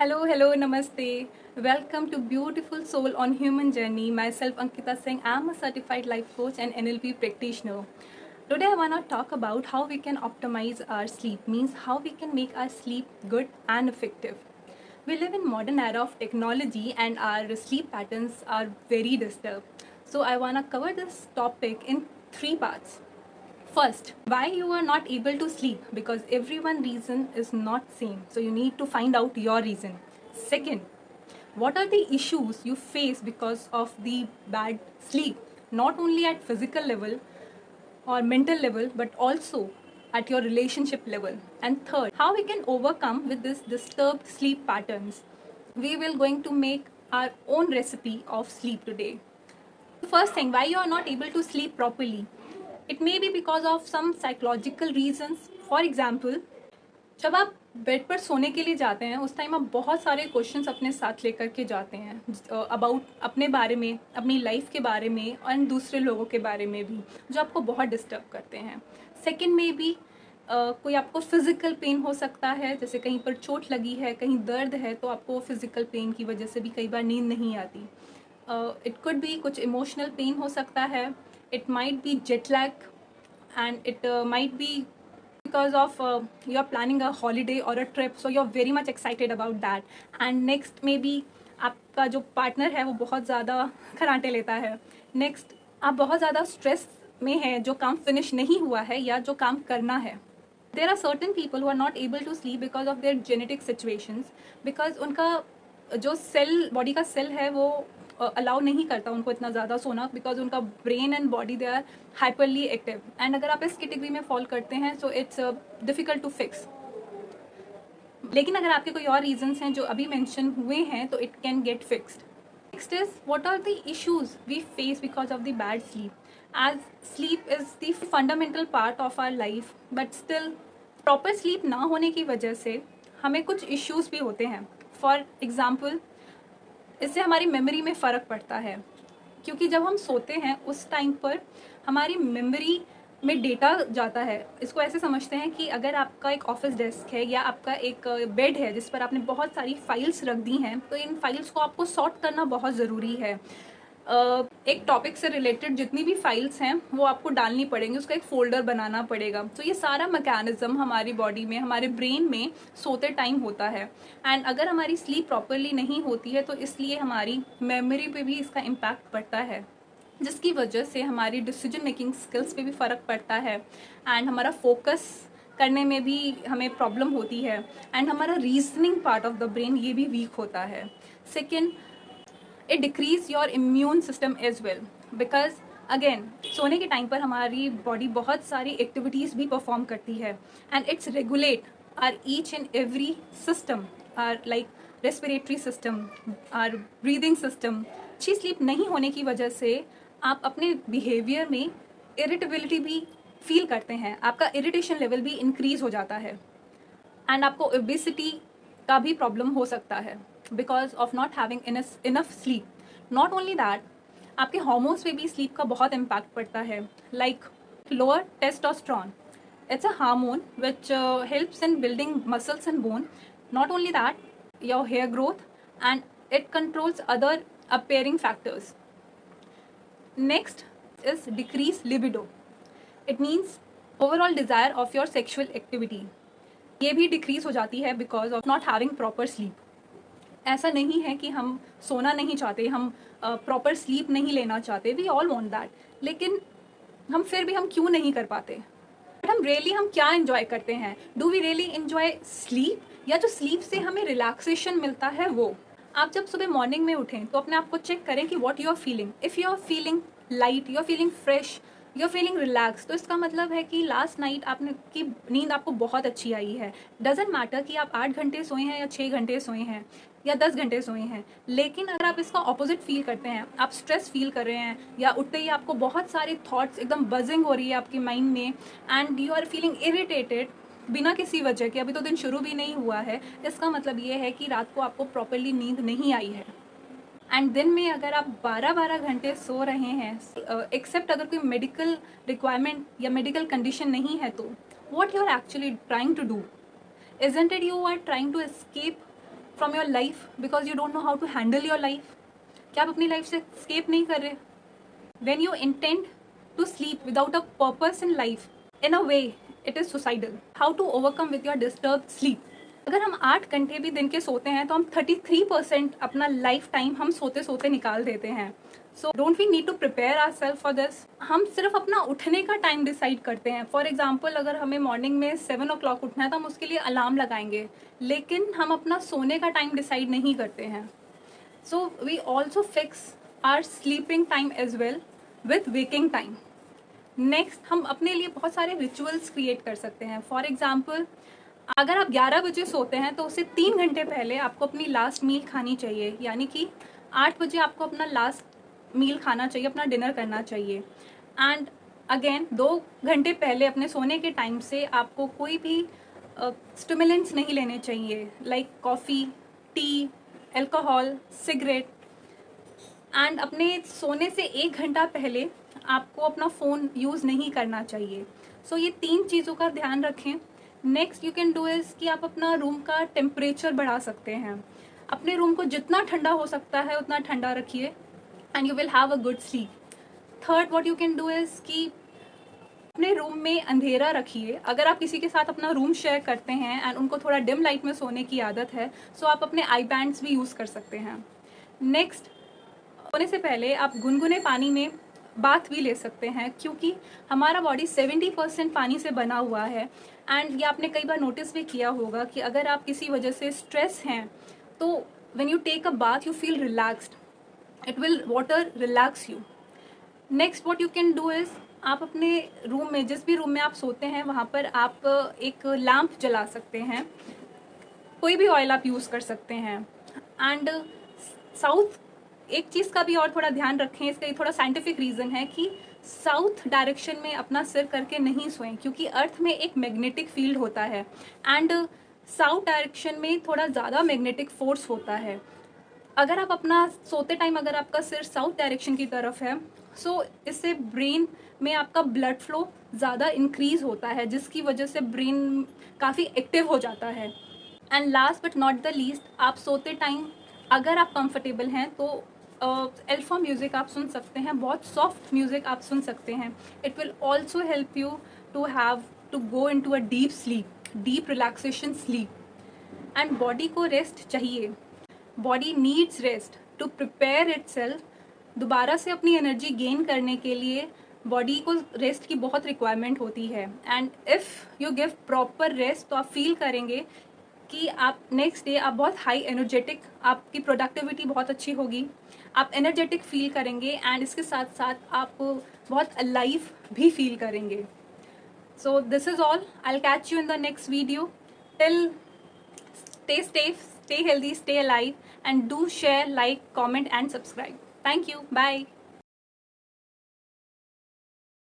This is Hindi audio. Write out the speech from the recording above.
Hello, namaste. Welcome to Beautiful Soul on Human Journey. Myself, Ankita Singh. I'm a certified life coach and NLP practitioner. Today, I want to talk about how we can optimize our sleep, means how we can make our sleep good and effective. We live in modern era of technology and our sleep patterns are very disturbed. So, I want to cover this topic in three parts. First, why you are not able to sleep, because everyone reason is not same, so you need to find out your reason. Second, what are the issues you face because of the bad sleep, not only at physical level or mental level but also at your relationship level. And third, how we can overcome with this disturbed sleep patterns. We will going to make our own recipe of sleep today. First thing, why you are not able to sleep properly. It may be because of some psychological reasons. For example, जब आप बेड पर सोने के लिए जाते हैं उस टाइम आप बहुत सारे क्वेश्चंस अपने साथ लेकर के जाते हैं अबाउट अपने बारे में, अपनी लाइफ के बारे में और दूसरे लोगों के बारे में भी, जो आपको बहुत डिस्टर्ब करते हैं. सेकंड में भी कोई आपको फिजिकल पेन हो सकता है, जैसे कहीं पर चोट लगी है, कहीं दर्द है, तो आपको फिजिकल पेन की वजह से भी कई बार नींद नहीं आती. इट कुड बी कुछ इमोशनल पेन हो सकता है. It might be jet lag and it might be because of you're planning a holiday or a trip, so you're very much excited about that. And next maybe आपका जो पार्टनर है वो बहुत ज़्यादा खराटे लेता है. नेक्स्ट, आप बहुत ज़्यादा स्ट्रेस में हैं, जो काम फिनिश नहीं हुआ है या जो काम करना है. There are certain people who are not able to sleep because of their genetic situations, because उनका जो सेल, बॉडी का सेल है वो अलाउ नहीं करता उनको इतना ज़्यादा सोना, बिकॉज उनका brain and body they are hyperly active. And अगर आप इस कैटेगरी में फॉल करते हैं so it's difficult to fix. लेकिन अगर आपके कोई और रीजंस हैं जो अभी मेंशन हुए हैं तो it can get fixed. Next is, what are the issues we face because of the bad sleep. As sleep is the fundamental part of our life, but still proper sleep ना होने की वजह से हमें कुछ इश्यूज़ भी होते हैं. फॉर एग्ज़ाम्पल, इससे हमारी मेमोरी में फ़र्क पड़ता है, क्योंकि जब हम सोते हैं उस टाइम पर हमारी मेमोरी में डेटा जाता है. इसको ऐसे समझते हैं कि अगर आपका एक ऑफिस डेस्क है या आपका एक बेड है जिस पर आपने बहुत सारी फाइल्स रख दी हैं, तो इन फाइल्स को आपको सॉर्ट करना बहुत ज़रूरी है. एक टॉपिक से रिलेटेड जितनी भी फाइल्स हैं वो आपको डालनी पड़ेंगी, उसका एक फ़ोल्डर बनाना पड़ेगा. तो ये सारा मैकेनिज़्म हमारी बॉडी में, हमारे ब्रेन में सोते टाइम होता है. एंड अगर हमारी स्लीप प्रॉपरली नहीं होती है तो इसलिए हमारी मेमोरी पे भी इसका इम्पैक्ट पड़ता है, जिसकी वजह से हमारी डिसीजन मेकिंग स्किल्स पे भी फ़र्क पड़ता है. एंड हमारा फोकस करने में भी हमें प्रॉब्लम होती है. एंड हमारा reasoning part of the brain ये भी वीक होता है. Second, it decreases your immune system as well, because again सोने के टाइम पर हमारी बॉडी बहुत सारी एक्टिविटीज़ भी परफॉर्म करती है. And it's regulate or each and every system, or like respiratory system, or breathing system. अच्छी स्लीप नहीं होने की वजह से आप अपने बिहेवियर में इरिटेबिलिटी भी फील करते हैं, आपका इरिटेशन लेवल भी इंक्रीज हो जाता है. एंड आपको ओबेसिटी का भी प्रॉब्लम हो सकता है because of not having enough sleep. Not only that, आपके हार्मोन्स पे भी स्लीप का बहुत इम्पैक्ट पड़ता है. Like lower testosterone, it's a hormone which helps in building muscles and bone. Not only that, your hair growth, and it controls other appearing factors. Next is decreased libido. It means overall desire of your sexual activity. ये भी डिक्रीज हो जाती है because of not having proper sleep. ऐसा नहीं है कि हम सोना नहीं चाहते, हम प्रॉपर स्लीप नहीं लेना चाहते, वी ऑल वांट दैट, लेकिन हम फिर भी हम क्यों नहीं कर पाते. बट हम रियली हम क्या इन्जॉय करते हैं? Do we really enjoy sleep, या जो स्लीप से हमें रिलैक्सेशन मिलता है वो? आप जब सुबह मॉर्निंग में उठें तो अपने आप को चेक करें कि what you are feeling. If you are feeling light, you are feeling fresh, you are feeling relax, तो इसका मतलब है कि लास्ट नाइट आपने की नींद आपको बहुत अच्छी आई है. डजेंट मैटर कि आप 8 घंटे सोए हैं या 6 घंटे सोए हैं या 10 घंटे सोए हैं. लेकिन अगर आप इसका ऑपोजिट फील करते हैं, आप स्ट्रेस फील कर रहे हैं या उठते ही आपको बहुत सारे थॉट्स एकदम बजिंग हो रही है आपके माइंड में, and you are feeling irritated बिना किसी वजह के, अभी तो दिन शुरू भी नहीं हुआ है, इसका मतलब ये है कि रात को आपको प्रॉपरली नींद नहीं आई है. एंड दिन में अगर आप 12-12 घंटे सो रहे हैं, एक्सेप्ट अगर कोई मेडिकल रिक्वायरमेंट या मेडिकल कंडीशन नहीं है, तो what you are actually trying to do? Isn't it you are trying to escape from your life because you don't know how to handle your life? क्या आप अपनी लाइफ से escape नहीं कर रहे? When you intend to sleep without a purpose in life, in a way, it is suicidal. How to overcome with your disturbed sleep? अगर हम 8 घंटे भी दिन के सोते हैं तो हम 33% अपना लाइफ टाइम हम सोते सोते निकाल देते हैं. So don't we need to prepare our self for this? हम सिर्फ अपना उठने का टाइम डिसाइड करते हैं. फॉर एग्जाम्पल, अगर हमें मॉर्निंग में 7 o'clock उठना है तो हम उसके लिए अलार्म लगाएंगे, लेकिन हम अपना सोने का टाइम डिसाइड नहीं करते हैं. So we also fix our sleeping time as well with waking time. Next, हम अपने लिए बहुत सारे रिचुअल्स क्रिएट कर सकते हैं. फॉर एग्जाम्पल, अगर आप 11 बजे सोते हैं तो उससे 3 घंटे पहले आपको अपनी लास्ट मील खानी चाहिए, यानी कि 8 बजे आपको अपना लास्ट मील खाना चाहिए, अपना डिनर करना चाहिए. एंड अगेन 2 घंटे पहले अपने सोने के टाइम से आपको कोई भी स्टिमुलेंट्स नहीं लेने चाहिए, like coffee, T, alcohol, cigarette. And अपने सोने से 1 घंटा पहले आपको अपना फ़ोन यूज़ नहीं करना चाहिए. सो ये 3 चीज़ों का ध्यान रखें. Next you can do is कि आप अपना रूम का टेम्परेचर बढ़ा सकते हैं. अपने रूम को जितना ठंडा हो सकता है उतना ठंडा रखिए and you will have a good sleep. Third, what you can do is कि अपने रूम में अंधेरा रखिए. अगर आप किसी के साथ अपना रूम शेयर करते हैं एंड उनको थोड़ा डिम लाइट में सोने की आदत है, सो आप अपने आई बैंड्स भी यूज़ कर सकते हैं. नेक्स्ट, सोने से पहले आप गुनगुने पानी में बाथ भी ले सकते हैं, क्योंकि हमारा बॉडी 70% पानी से बना हुआ है. एंड ये आपने कई बार नोटिस भी किया होगा कि अगर आप किसी वजह से स्ट्रेस हैं तो when you take a bath you feel relaxed. It will water relax you. Next what you can do is, आप अपने रूम में, जिस भी रूम में आप सोते हैं वहाँ पर आप एक लैम्प जला सकते हैं. कोई भी ऑयल आप यूज़ कर सकते हैं. एंड साउथ, एक चीज़ का भी और थोड़ा ध्यान रखें, इसका ये थोड़ा साइंटिफिक रीज़न है कि साउथ डायरेक्शन में अपना सिर करके नहीं सोएं, क्योंकि अर्थ में एक मैग्नेटिक फील्ड होता है एंड साउथ डायरेक्शन में थोड़ा ज़्यादा मैग्नेटिक फोर्स होता है. अगर आप अपना सोते टाइम अगर आपका सिर साउथ डायरेक्शन की तरफ है, सो इससे ब्रेन में आपका ब्लड फ्लो ज़्यादा इंक्रीज़ होता है, जिसकी वजह से ब्रेन काफ़ी एक्टिव हो जाता है. And last but not the least, आप सोते टाइम अगर आप कंफर्टेबल हैं तो अल्फा म्यूज़िक आप सुन सकते हैं, बहुत सॉफ्ट म्यूज़िक आप सुन सकते हैं. It will also help you to go into a deep sleep, deep relaxation sleep. And body को रेस्ट चाहिए. Body needs rest to prepare itself. दोबारा से अपनी एनर्जी गेन करने के लिए बॉडी को रेस्ट की बहुत रिक्वायरमेंट होती है. And if you give proper rest तो आप फील करेंगे कि आप नेक्स्ट डे आप बहुत हाई एनर्जेटिक, आपकी प्रोडक्टिविटी बहुत अच्छी होगी, आप एनर्जेटिक फील करेंगे एंड इसके साथ साथ आप बहुत अलाइव भी फील करेंगे. So this is all. I will catch you in the next video. Till, stay safe, stay healthy, stay alive, and do share, like, comment, and subscribe. Thank you. Bye.